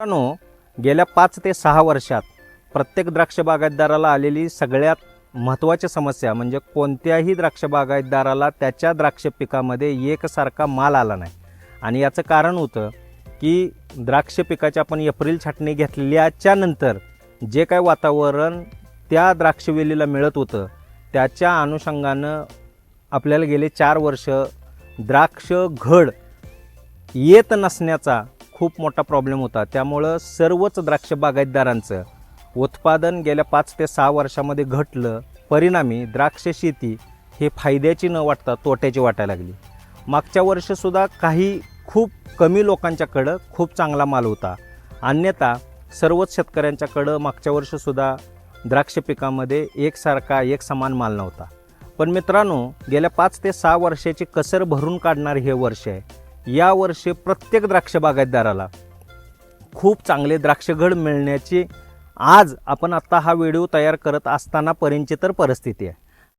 मित्रांनो, गेल्या 5 ते 6 वर्षात प्रत्येक द्राक्ष बागायतदाराला आलेली सगळ्यात महत्त्वाची समस्या म्हणजे कोणत्याही द्राक्ष बागायतदाराला त्याच्या द्राक्ष पिकामध्ये एकसारखा माल आला नाही. आणि याचं कारण होतं की द्राक्ष पिकाची आपण एप्रिल छाटणी घेतल्याच्या नंतर जे काय वातावरण त्या द्राक्षवेलीला मिळत होतं त्याच्या अनुषंगानं आपल्याला गेले 4 वर्ष द्राक्ष घड येत नसण्याचा खूप मोठा प्रॉब्लेम होता. त्यामुळं सर्वच द्राक्ष बागायतदारांचं उत्पादन गेल्या 5 ते 6 वर्षामध्ये घटलं. परिणामी द्राक्ष शेती हे फायद्याची न वाटता तोट्याची वाटायला लागली. मागच्या वर्षीसुद्धा काही खूप कमी लोकांच्याकडं खूप चांगला माल होता. अन्यथा सर्वच शेतकऱ्यांच्याकडं मागच्या वर्षीसुद्धा द्राक्ष पिकामध्ये एकसारखा एक समान माल नव्हता. पण मित्रांनो, गेल्या 5 ते 6 वर्षाची कसर भरून काढणार हे वर्ष आहे. या वर्षी प्रत्येक द्राक्ष बागायतदाराला खूप चांगले द्राक्षघड मिळण्याची आज आपण आत्ता हा व्हिडिओ तयार करत असताना परिचित परिस्थिती आहे.